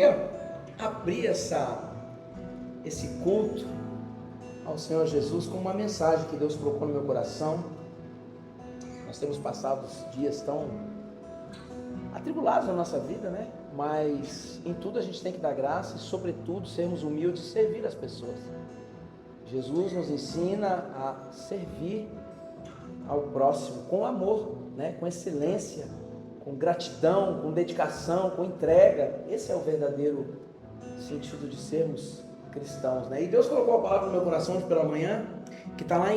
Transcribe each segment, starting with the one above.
queria abrir esse culto ao Senhor Jesus com uma mensagem que Deus colocou no meu coração. Nós temos passado dias tão atribulados na nossa vida, né? Mas em tudo a gente tem que dar graça e, sobretudo, sermos humildes e servir as pessoas. Jesus nos ensina a servir ao próximo com amor, né? Com excelência, com gratidão, com dedicação, com entrega. Esse é o verdadeiro sentido de sermos cristãos, né? E Deus colocou a palavra no meu coração hoje pela manhã, que está lá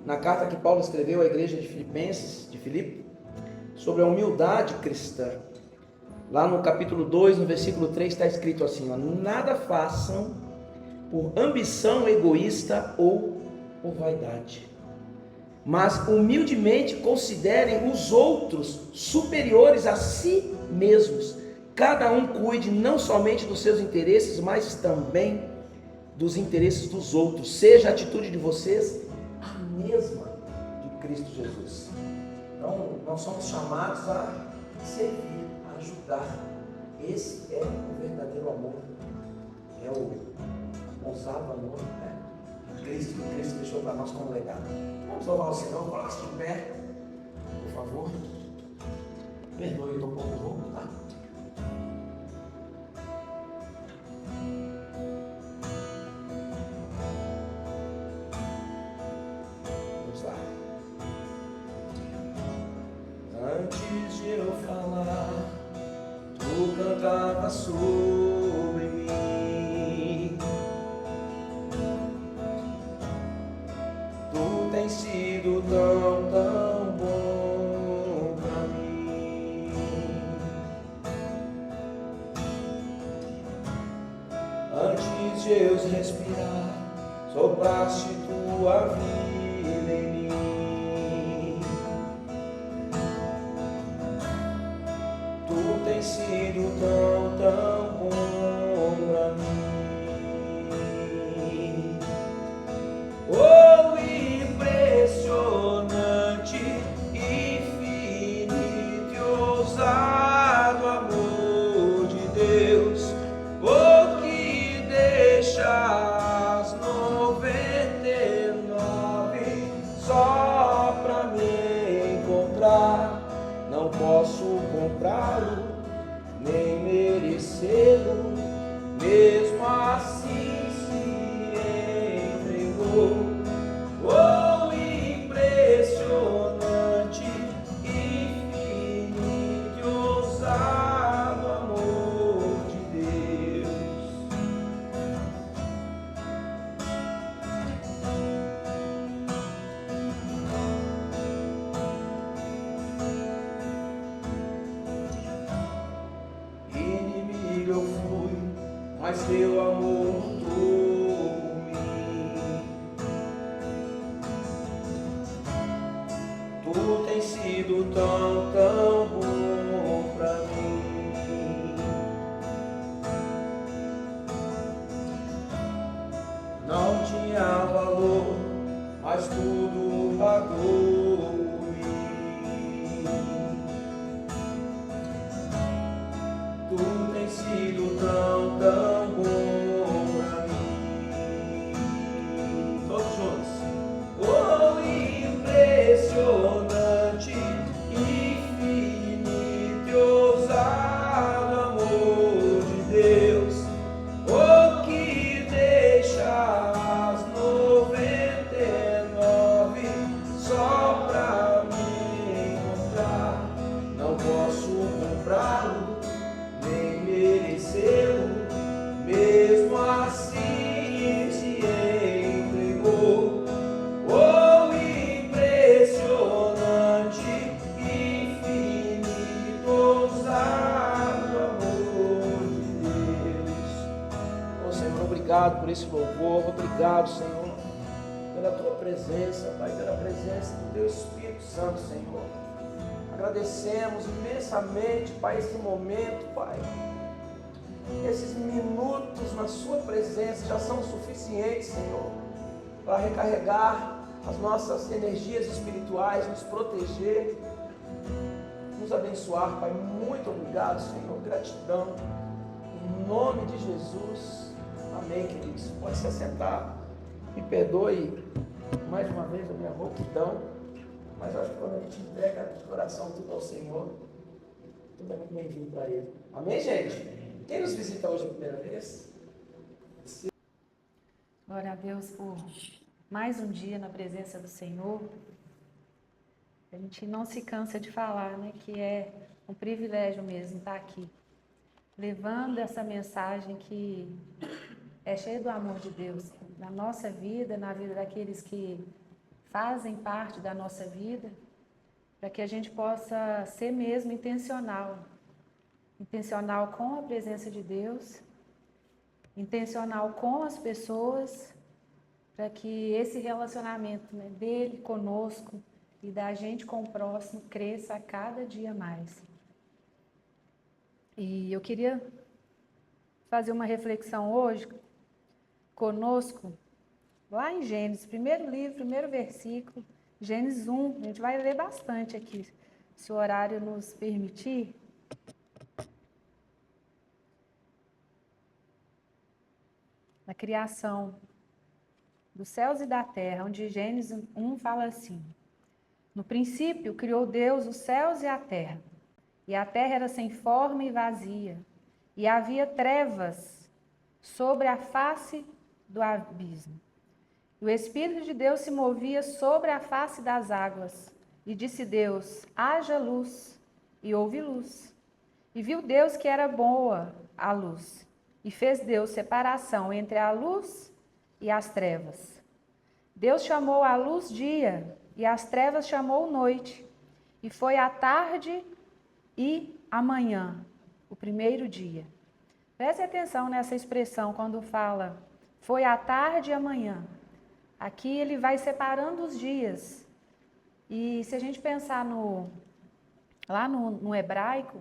na carta que Paulo escreveu à igreja de Filipe, sobre a humildade cristã. Lá no capítulo 2, no versículo 3, está escrito assim: ó, nada façam por ambição egoísta ou por vaidade, mas humildemente considerem os outros superiores a si mesmos. Cada um cuide não somente dos seus interesses, mas também dos interesses dos outros. Seja a atitude de vocês a mesma de Cristo Jesus. Então, nós somos chamados a servir, a ajudar. Esse é o verdadeiro amor. É o ousado amor, né? Que Cristo deixou para nós como legado. Vamos louvar o Senhor, coloque-se de pé, por favor. Perdoe, eu estou um pouco rouco, tá? Vamos lá. Antes de eu falar, tu cantava sobre mim. Tu tens sido tão, tão bom pra mim. Antes de eu respirar, sopraste tua vida em mim. Tu tens sido tão, tão bom pra mim. Oh, impressionante, infinito e ousado amor de Deus, oh, que deixa as 99 só pra me encontrar. Não posso comprá-lo, nem merecê-lo, mesmo assim se entregou. Oh, impressionante, infinito e ousado amor de Deus. Inimigo eu fui, mas teu amor lutou por mim. Tu tens sido tão, tão bom pra mim. Não tinha valor, mas tudo pagou por mim. Tu tens sido tão, tão bom pra mim. Todos juntos. Oh, impressionante, infinito e ousado amor de Deus, oh, que deixa as 99 só pra me encontrar. Não posso comprá-lo, nem merecê-lo, mesmo assim se entregou. Oh, impressionante, infinito, ousado amor de Deus. Oh, Senhor, obrigado por esse louvor, obrigado, Senhor, pela tua presença, Pai, pela presença do teu Espírito Santo, Senhor. Agradecemos imensamente, Pai, esse momento, Pai. Esses minutos na sua presença já são suficientes, Senhor, para recarregar as nossas energias espirituais, nos proteger, nos abençoar, Pai. Muito obrigado, Senhor, gratidão, em nome de Jesus. Amém, queridos. Pode se assentar. Me perdoe mais uma vez a minha rouquidão, mas eu acho que quando a gente entrega de coração tudo ao Senhor, tudo é muito bem-vindo para Ele. Amém, gente? Quem nos visita hoje a primeira vez? Glória a Deus por mais um dia na presença do Senhor. A gente não se cansa de falar, né? Que é um privilégio mesmo estar aqui, levando essa mensagem que é cheia do amor de Deus na nossa vida, na vida daqueles que fazem parte da nossa vida, para que a gente possa ser mesmo intencional com a presença de Deus, intencional com as pessoas, para que esse relacionamento, né, dele conosco e da gente com o próximo cresça a cada dia mais. E eu queria fazer uma reflexão hoje conosco, lá em Gênesis, primeiro livro, primeiro versículo, Gênesis 1, a gente vai ler bastante aqui, se o horário nos permitir. Na criação dos céus e da terra, onde Gênesis 1 fala assim: no princípio criou Deus os céus e a terra era sem forma e vazia, e havia trevas sobre a face do abismo. E o Espírito de Deus se movia sobre a face das águas. E disse Deus: haja luz, e houve luz. E viu Deus que era boa a luz, e fez Deus separação entre a luz e as trevas. Deus chamou a luz dia, e as trevas chamou noite. E foi a tarde e a manhã, o primeiro dia. Preste atenção nessa expressão quando fala foi a tarde e a manhã. Aqui ele vai separando os dias. E se a gente pensar lá no hebraico,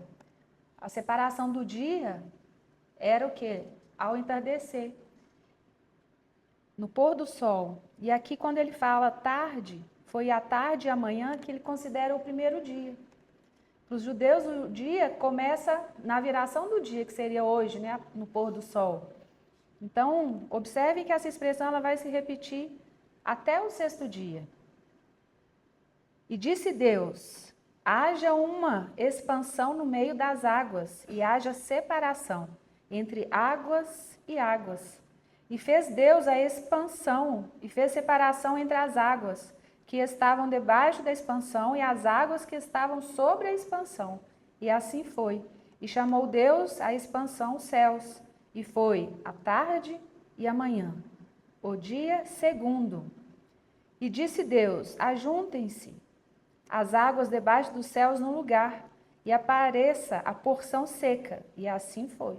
a separação do dia era o quê? Ao entardecer, no pôr do sol. E aqui quando ele fala tarde, foi a tarde e a manhã que ele considera o primeiro dia. Para os judeus, o dia começa na viração do dia, que seria hoje, né, no pôr do sol. Então, observe que essa expressão ela vai se repetir até o sexto dia. E disse Deus: haja uma expansão no meio das águas, e haja separação entre águas e águas. E fez Deus a expansão, e fez separação entre as águas que estavam debaixo da expansão e as águas que estavam sobre a expansão. E assim foi. E chamou Deus a expansão céus. E foi a tarde e a manhã, o dia segundo. E disse Deus: ajuntem-se as águas debaixo dos céus num lugar, e apareça a porção seca. E assim foi.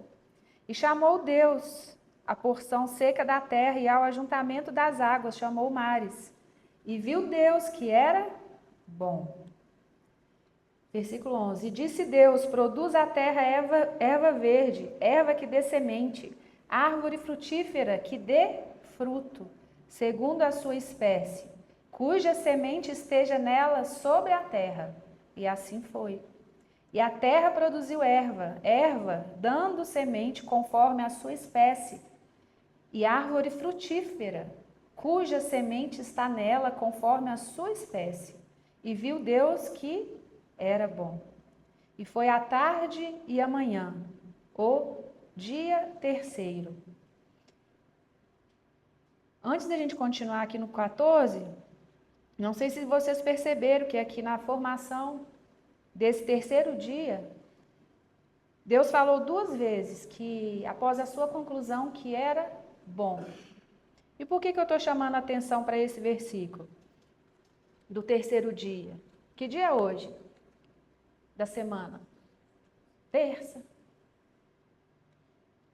E chamou Deus a porção seca da terra, e ao ajuntamento das águas chamou mares. E viu Deus que era bom. Versículo 11. E disse Deus: produz a terra erva verde, erva que dê semente, árvore frutífera que dê fruto, segundo a sua espécie, cuja semente esteja nela sobre a terra. E assim foi. E a terra produziu erva dando semente conforme a sua espécie, e árvore frutífera, cuja semente está nela conforme a sua espécie. E viu Deus que era bom. E foi a tarde e a manhã, o dia terceiro. Antes da gente continuar aqui no 14, não sei se vocês perceberam que aqui na formação desse terceiro dia, Deus falou 2 vezes que, após a sua conclusão, que era bom. E por que eu estou chamando a atenção para esse versículo? Do terceiro dia. Que dia é hoje? Da semana? Terça.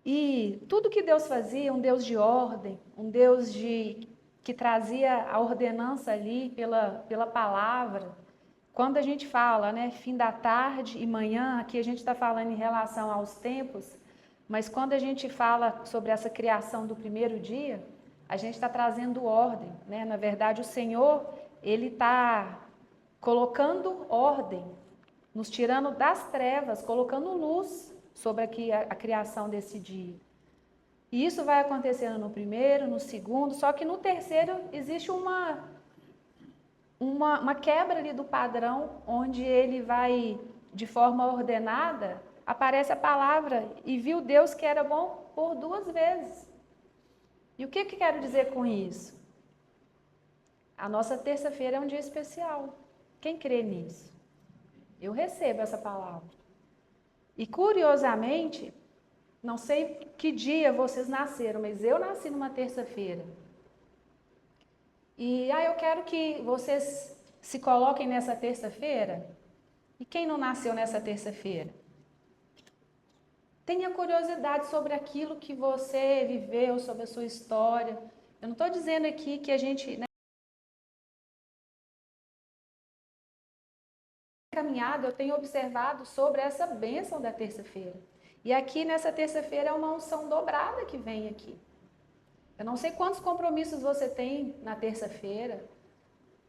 E tudo que Deus fazia, um Deus de ordem, um Deus que trazia a ordenança ali pela palavra. Quando a gente fala, né, fim da tarde e manhã, aqui a gente está falando em relação aos tempos, mas quando a gente fala sobre essa criação do primeiro dia, a gente está trazendo ordem, né? Na verdade, o Senhor, Ele está colocando ordem, nos tirando das trevas, colocando luz sobre a criação desse dia. E isso vai acontecendo no primeiro, no segundo, só que no terceiro existe uma quebra ali do padrão, onde ele vai, de forma ordenada, aparece a palavra, e viu Deus que era bom por 2 vezes. E o que que quero dizer com isso? A nossa terça-feira é um dia especial. Quem crê nisso? Eu recebo essa palavra. E curiosamente, não sei que dia vocês nasceram, mas eu nasci numa terça-feira. E eu quero que vocês se coloquem nessa terça-feira. E quem não nasceu nessa terça-feira? Tenha curiosidade sobre aquilo que você viveu, sobre a sua história. Eu não estou dizendo aqui que a gente, caminhado, eu tenho observado sobre essa bênção da terça-feira. E aqui nessa terça-feira é uma unção dobrada que vem aqui. Eu não sei quantos compromissos você tem na terça-feira,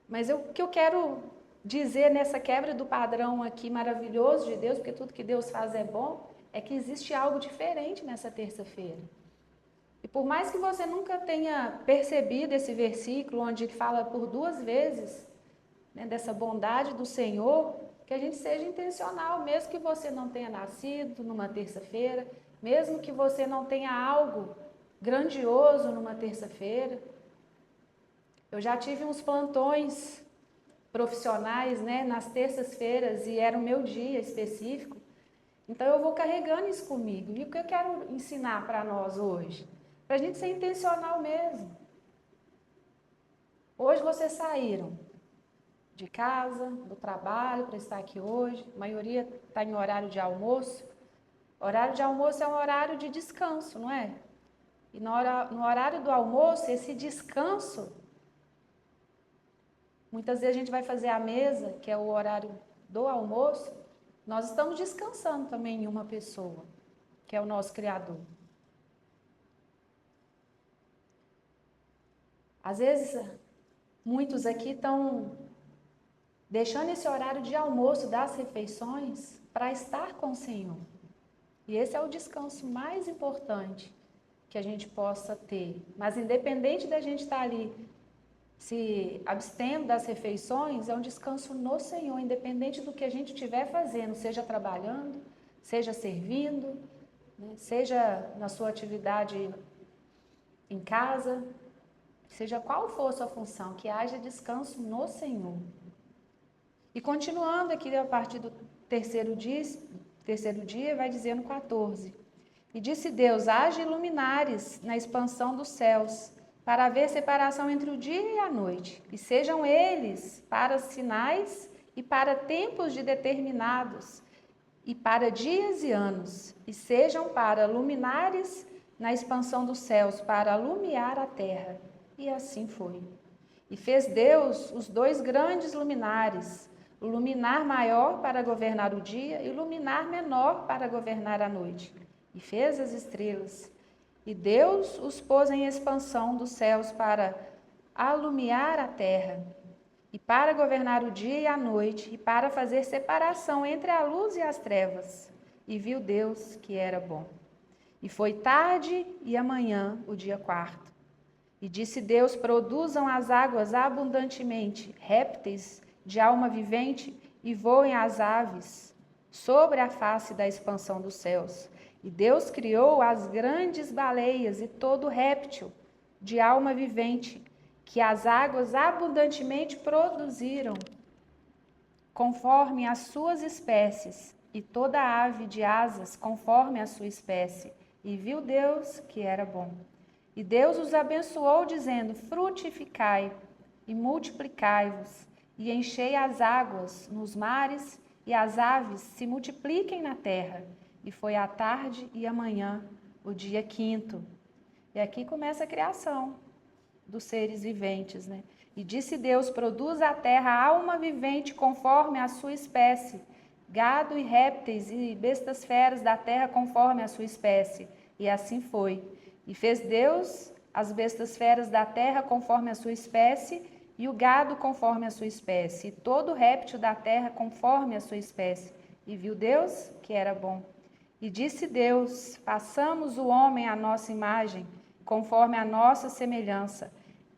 mas o que eu quero dizer nessa quebra do padrão aqui maravilhoso de Deus, porque tudo que Deus faz é bom, é que existe algo diferente nessa terça-feira. E por mais que você nunca tenha percebido esse versículo, onde ele fala por 2 vezes, dessa bondade do Senhor, que a gente seja intencional, mesmo que você não tenha nascido numa terça-feira, mesmo que você não tenha algo grandioso numa terça-feira. Eu já tive uns plantões profissionais, nas terças-feiras, e era o meu dia específico. Então eu vou carregando isso comigo. E o que eu quero ensinar para nós hoje? Para a gente ser intencional mesmo. Hoje vocês saíram de casa, do trabalho, para estar aqui hoje. A maioria está em horário de almoço. Horário de almoço é um horário de descanso, não é? E no horário do almoço, esse descanso, muitas vezes a gente vai fazer a mesa, que é o horário do almoço, nós estamos descansando também em uma pessoa, que é o nosso Criador. Às vezes, muitos aqui estão deixando esse horário de almoço das refeições para estar com o Senhor. E esse é o descanso mais importante que a gente possa ter. Mas independente da gente estar ali se abstendo das refeições, é um descanso no Senhor, independente do que a gente estiver fazendo, seja trabalhando, seja servindo, seja na sua atividade em casa, seja qual for a sua função, que haja descanso no Senhor. E continuando aqui a partir do terceiro dia, vai dizer no 14. E disse Deus, haja luminares na expansão dos céus, para haver separação entre o dia e a noite, e sejam eles para sinais e para tempos determinados, e para dias e anos, e sejam para luminares na expansão dos céus, para alumiar a terra. E assim foi. E fez Deus os 2 grandes luminares, o luminar maior para governar o dia e o luminar menor para governar a noite. E fez as estrelas. E Deus os pôs em expansão dos céus para alumiar a terra, e para governar o dia e a noite, e para fazer separação entre a luz e as trevas. E viu Deus que era bom. E foi tarde e amanhã, o dia 4º. E disse Deus, produzam as águas abundantemente, répteis de alma vivente, e voem as aves sobre a face da expansão dos céus. E Deus criou as grandes baleias e todo réptil de alma vivente, que as águas abundantemente produziram, conforme as suas espécies, e toda ave de asas, conforme a sua espécie. E viu Deus que era bom. E Deus os abençoou, dizendo, frutificai e multiplicai-vos, e enchei as águas nos mares, e as aves se multipliquem na terra. E foi a tarde e amanhã, o dia 5º. E aqui começa a criação dos seres viventes, E disse Deus, produz a terra alma vivente conforme a sua espécie, gado e répteis e bestas feras da terra conforme a sua espécie. E assim foi. E fez Deus as bestas feras da terra conforme a sua espécie, e o gado conforme a sua espécie, e todo réptil da terra conforme a sua espécie. E viu Deus que era bom. E disse Deus: façamos o homem à nossa imagem, conforme a nossa semelhança,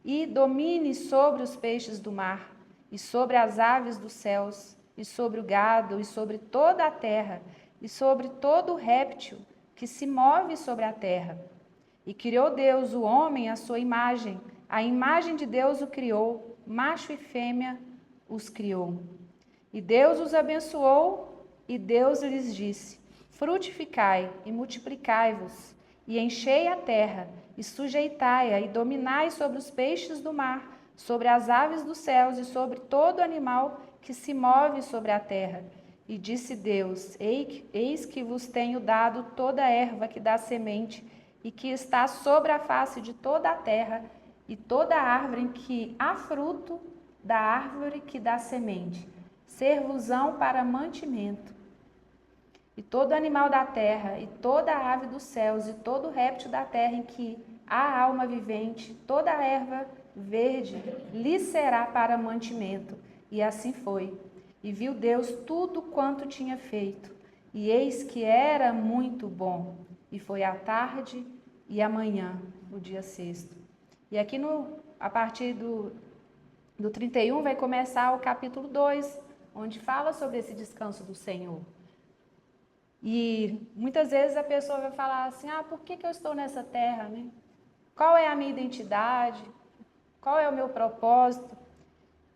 e domine sobre os peixes do mar, e sobre as aves dos céus, e sobre o gado, e sobre toda a terra, e sobre todo réptil que se move sobre a terra. E criou Deus o homem à sua imagem, a imagem de Deus o criou, macho e fêmea os criou. E Deus os abençoou, e Deus lhes disse: frutificai e multiplicai-vos, e enchei a terra, e sujeitai-a, e dominai sobre os peixes do mar, sobre as aves dos céus, e sobre todo animal que se move sobre a terra. E disse Deus: eis que vos tenho dado toda a erva que dá semente, e que está sobre a face de toda a terra, e toda árvore em que há fruto da árvore que dá semente, ser-vos-ão para mantimento. E todo animal da terra, e toda ave dos céus, e todo réptil da terra em que há alma vivente, toda a erva verde, lhe será para mantimento. E assim foi. E viu Deus tudo quanto tinha feito, e eis que era muito bom. E foi a tarde e a manhã, o dia sexto. E aqui a partir do 31 vai começar o capítulo 2, onde fala sobre esse descanso do Senhor. E muitas vezes a pessoa vai falar assim: por que eu estou nessa terra, né? Qual é a minha identidade? Qual é o meu propósito?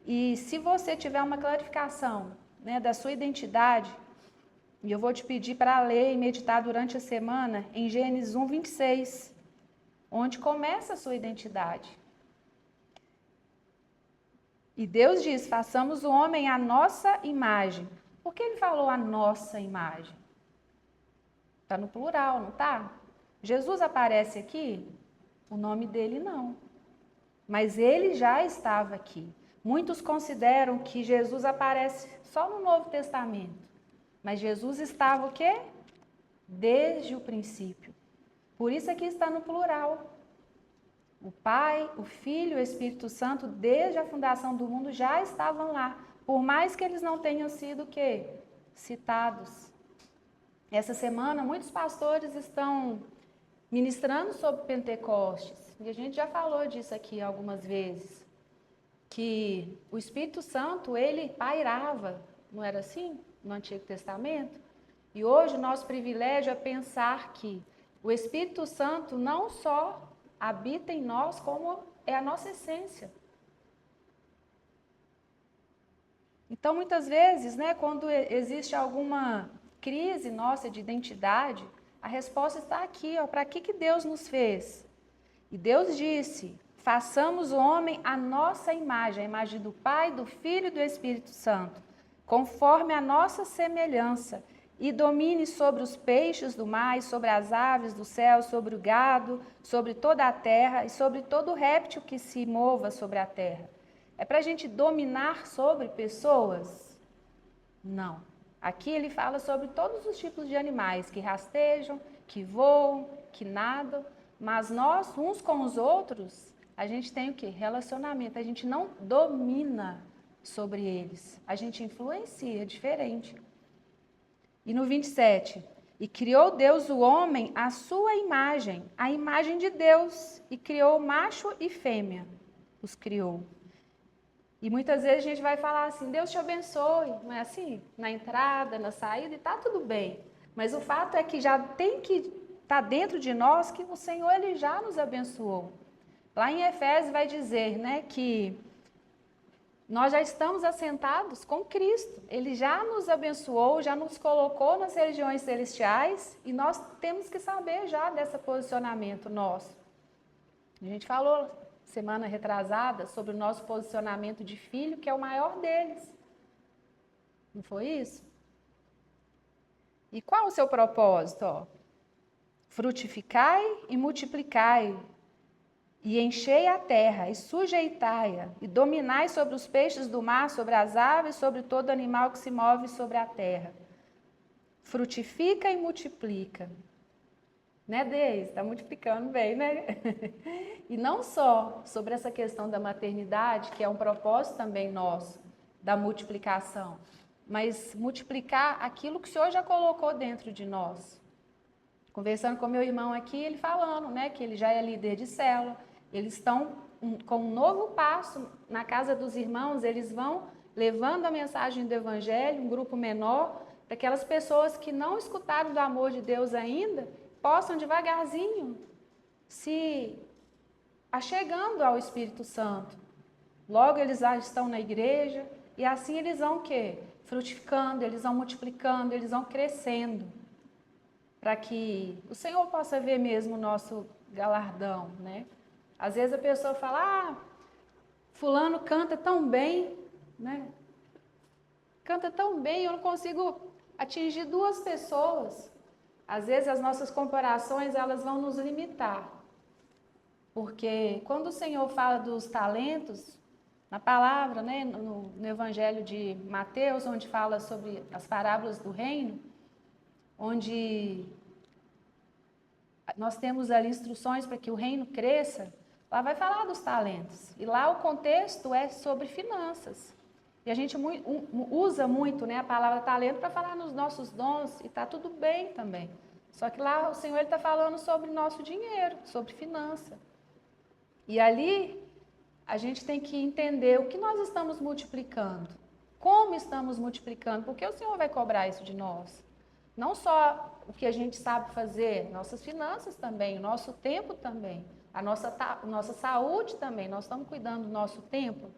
E se você tiver uma clarificação, né, da sua identidade, e eu vou te pedir para ler e meditar durante a semana em Gênesis 1, 26, onde começa a sua identidade. E Deus diz: façamos o homem à nossa imagem. Por que ele falou a nossa imagem? Está no plural, não está? Jesus aparece aqui? O nome dele não. Mas ele já estava aqui. Muitos consideram que Jesus aparece só no Novo Testamento. Mas Jesus estava o quê? Desde o princípio. Por isso aqui está no plural. O Pai, o Filho e o Espírito Santo, desde a fundação do mundo, já estavam lá. Por mais que eles não tenham sido o quê? Citados. Essa semana, muitos pastores estão ministrando sobre Pentecostes. E a gente já falou disso aqui algumas vezes. Que o Espírito Santo, ele pairava, não era assim? No Antigo Testamento. E hoje o nosso privilégio é pensar que o Espírito Santo não só habita em nós, como é a nossa essência. Então, muitas vezes, né, quando existe alguma crise nossa de identidade, a resposta está aqui, para que Deus nos fez? E Deus disse: façamos o homem à nossa imagem, a imagem do Pai, do Filho e do Espírito Santo, conforme a nossa semelhança, e domine sobre os peixes do mar, e sobre as aves do céu, sobre o gado, sobre toda a terra, e sobre todo réptil que se mova sobre a terra. É para a gente dominar sobre pessoas? Não. Aqui ele fala sobre todos os tipos de animais que rastejam, que voam, que nadam, mas nós, uns com os outros, a gente tem o quê? Relacionamento. A gente não domina sobre eles. A gente influencia, diferente. E no 27, e criou Deus o homem à sua imagem, a imagem de Deus, e criou macho e fêmea, os criou. E muitas vezes a gente vai falar assim: Deus te abençoe, não é assim? Na entrada, na saída, e está tudo bem. Mas o fato é que já tem que estar dentro de nós que o Senhor, ele já nos abençoou. Lá em Efésios vai dizer, né, que nós já estamos assentados com Cristo. Ele já nos abençoou, já nos colocou nas regiões celestiais, e nós temos que saber já desse posicionamento nosso. A gente falou semana retrasada sobre o nosso posicionamento de filho, que é o maior deles. Não foi isso? E qual o seu propósito? Frutificai e multiplicai, e enchei a terra, e sujeitai-a, e dominai sobre os peixes do mar, sobre as aves, sobre todo animal que se move sobre a terra. Frutifica e multiplica. Né, Deise? Está multiplicando bem, né? E não só sobre essa questão da maternidade, que é um propósito também nosso, da multiplicação, mas multiplicar aquilo que o Senhor já colocou dentro de nós. Conversando com meu irmão aqui, ele falando, né, que ele já é líder de célula, eles estão com um novo passo na casa dos irmãos, eles vão levando a mensagem do evangelho, um grupo menor, para aquelas pessoas que não escutaram do amor de Deus ainda, possam devagarzinho se achegando ao Espírito Santo. Logo eles já estão na igreja e assim eles vão o quê? Frutificando, eles vão multiplicando, eles vão crescendo, para que o Senhor possa ver mesmo o nosso galardão, né? Às vezes a pessoa fala, fulano canta tão bem, né? Canta tão bem, eu não consigo atingir 2 pessoas. Às vezes as nossas comparações, elas vão nos limitar. Porque quando o Senhor fala dos talentos, na palavra, né, no Evangelho de Mateus, onde fala sobre as parábolas do reino, onde nós temos ali instruções para que o reino cresça, lá vai falar dos talentos. E lá o contexto é sobre finanças. E a gente usa muito, né, a palavra talento para falar nos nossos dons, e está tudo bem também. Só que lá o Senhor está falando sobre nosso dinheiro, sobre finança. E ali a gente tem que entender o que nós estamos multiplicando, como estamos multiplicando, porque o Senhor vai cobrar isso de nós. Não só o que a gente sabe fazer, nossas finanças também, o nosso tempo também, a nossa saúde também, nós estamos cuidando do nosso tempo.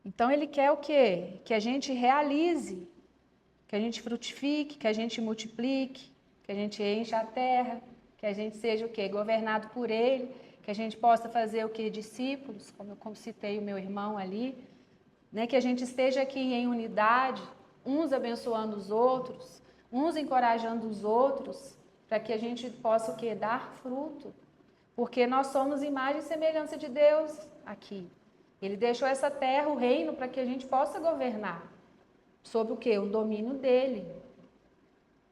Então Ele quer o quê? Que a gente realize, que a gente frutifique, que a gente multiplique, que a gente encha a terra, que a gente seja o quê? Governado por Ele, que a gente possa fazer o quê? Discípulos, como citei o meu irmão ali, né? Que a gente esteja aqui em unidade, uns abençoando os outros, uns encorajando os outros, para que a gente possa o quê? Dar fruto, porque nós somos imagem e semelhança de Deus aqui. Ele deixou essa terra, o reino, para que a gente possa governar, sobre o quê? O domínio dele,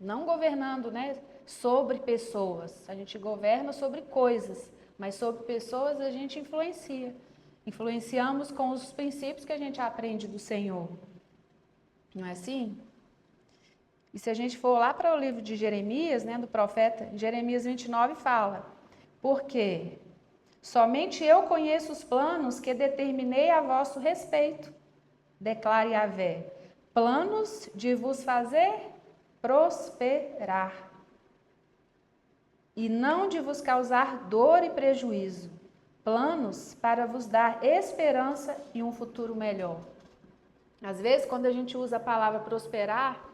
não governando, né, sobre pessoas, a gente governa sobre coisas, mas sobre pessoas a gente influenciamos com os princípios que a gente aprende do Senhor, não é assim? E se a gente for lá para o livro de Jeremias, né, do profeta, Jeremias 29 fala, porque somente eu conheço os planos que determinei a vosso respeito, declara Yahvé, planos de vos fazer prosperar e não de vos causar dor e prejuízo, planos para vos dar esperança e um futuro melhor. Às vezes, quando a gente usa a palavra prosperar,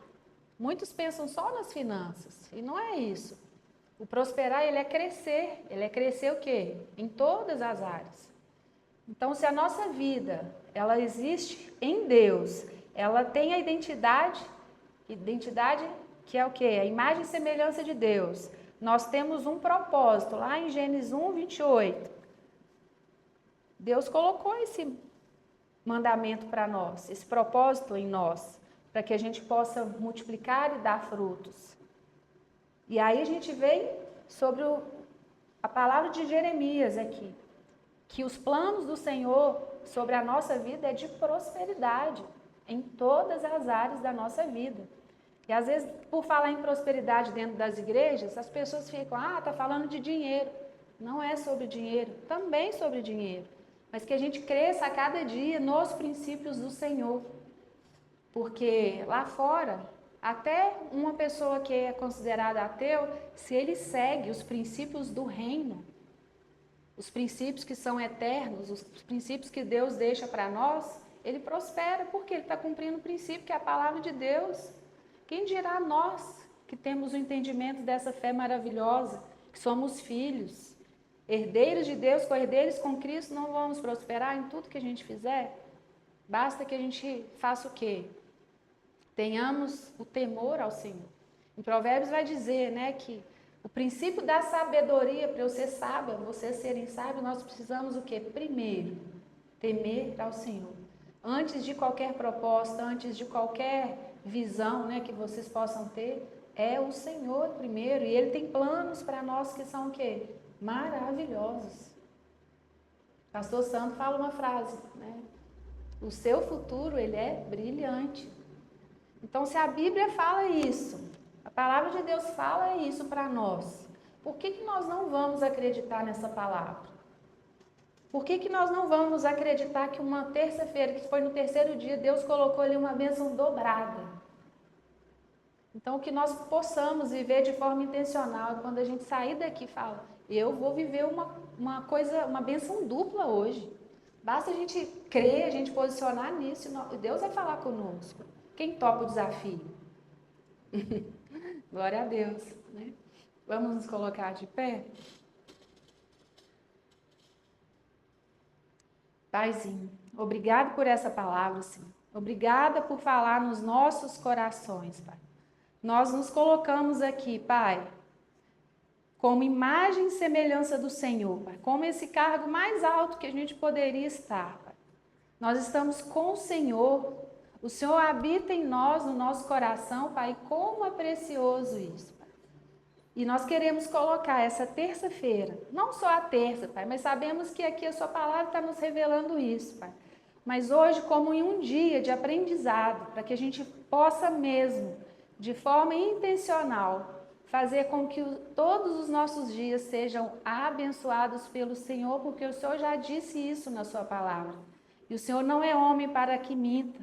muitos pensam só nas finanças, e não é isso. O prosperar, ele é crescer o quê? Em todas as áreas. Então, se a nossa vida, ela existe em Deus, ela tem a identidade que é o quê? A imagem e semelhança de Deus. Nós temos um propósito, lá em Gênesis 1, 28. Deus colocou esse mandamento para nós, esse propósito em nós, para que a gente possa multiplicar e dar frutos. E aí a gente vem sobre a palavra de Jeremias aqui, que os planos do Senhor sobre a nossa vida é de prosperidade em todas as áreas da nossa vida. E às vezes, por falar em prosperidade dentro das igrejas, as pessoas ficam, tá falando de dinheiro. Não é sobre dinheiro, também sobre dinheiro. Mas que a gente cresça a cada dia nos princípios do Senhor. Porque lá fora, até uma pessoa que é considerada ateu, se ele segue os princípios do reino, os princípios que são eternos, os princípios que Deus deixa para nós, ele prospera, porque ele está cumprindo o princípio que é a palavra de Deus. Quem dirá nós que temos o entendimento dessa fé maravilhosa, que somos filhos, herdeiros de Deus, co-herdeiros com Cristo, não vamos prosperar em tudo que a gente fizer? Basta que a gente faça o quê? Tenhamos o temor ao Senhor. Em Provérbios vai dizer, né, que o princípio da sabedoria, para eu ser sábia, vocês serem sábios, nós precisamos o quê? Primeiro, temer ao Senhor. Antes de qualquer proposta, antes de qualquer visão, né, que vocês possam ter, é o Senhor primeiro. E Ele tem planos para nós que são o quê? Maravilhosos. Pastor Santo fala uma frase, né? O seu futuro, ele é brilhante. Então, se a Bíblia fala isso, palavra de Deus fala isso para nós. Por que nós não vamos acreditar nessa palavra? Por que nós não vamos acreditar que uma terça-feira, que foi no terceiro dia, Deus colocou ali uma bênção dobrada? Então, que nós possamos viver de forma intencional, quando a gente sair daqui e fala, eu vou viver uma bênção dupla hoje. Basta a gente crer, a gente posicionar nisso, e Deus vai falar conosco. Quem topa o desafio? Glória a Deus, né? Vamos nos colocar de pé? Paizinho, obrigado por essa palavra, Senhor. Obrigada por falar nos nossos corações, Pai. Nós nos colocamos aqui, Pai, como imagem e semelhança do Senhor, Pai. Como esse cargo mais alto que a gente poderia estar, Pai. Nós estamos com o Senhor. O Senhor habita em nós, no nosso coração, Pai. Como é precioso isso, Pai. E nós queremos colocar essa terça-feira, não só a terça, Pai, mas sabemos que aqui a Sua palavra está nos revelando isso, Pai. Mas hoje, como em um dia de aprendizado, para que a gente possa mesmo, de forma intencional, fazer com que todos os nossos dias sejam abençoados pelo Senhor, porque o Senhor já disse isso na Sua palavra. E o Senhor não é homem para que minta,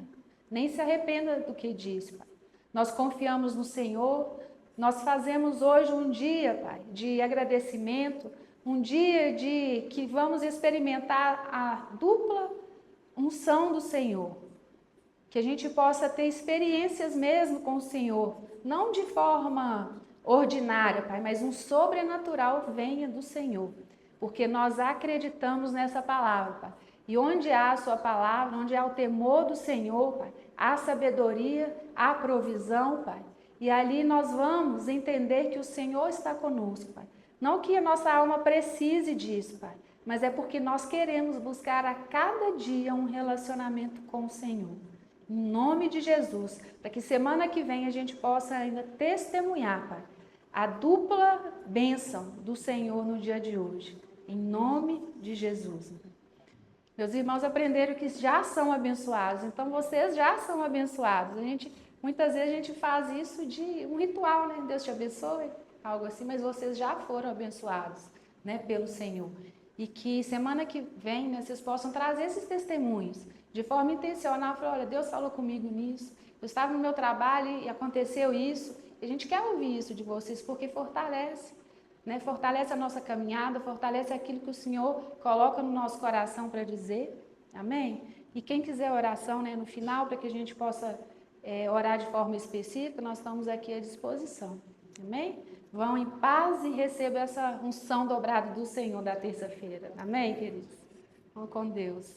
nem se arrependa do que diz, Pai. Nós confiamos no Senhor. Nós fazemos hoje um dia, Pai, de agradecimento, um dia de que vamos experimentar a dupla unção do Senhor. Que a gente possa ter experiências mesmo com o Senhor, não de forma ordinária, Pai, mas um sobrenatural venha do Senhor, porque nós acreditamos nessa palavra, Pai. E onde há a Sua palavra, onde há o temor do Senhor, Pai, há sabedoria, há provisão, Pai. E ali nós vamos entender que o Senhor está conosco, Pai. Não que a nossa alma precise disso, Pai, mas é porque nós queremos buscar a cada dia um relacionamento com o Senhor. Em nome de Jesus, para que semana que vem a gente possa ainda testemunhar, Pai, a dupla bênção do Senhor no dia de hoje. Em nome de Jesus. Meus irmãos aprenderam que já são abençoados, então vocês já são abençoados. Muitas vezes a gente faz isso de um ritual, né? Deus te abençoe, algo assim, mas vocês já foram abençoados, né, pelo Senhor. E que semana que vem, né, vocês possam trazer esses testemunhos de forma intencional. Falar, olha, Deus falou comigo nisso, eu estava no meu trabalho e aconteceu isso. E a gente quer ouvir isso de vocês porque fortalece, né? Fortalece a nossa caminhada, fortalece aquilo que o Senhor coloca no nosso coração para dizer. Amém? E quem quiser oração, né, no final, para que a gente possa orar de forma específica, nós estamos aqui à disposição. Amém? Vão em paz e recebam essa unção dobrada do Senhor da terça-feira. Amém, queridos? Vão com Deus.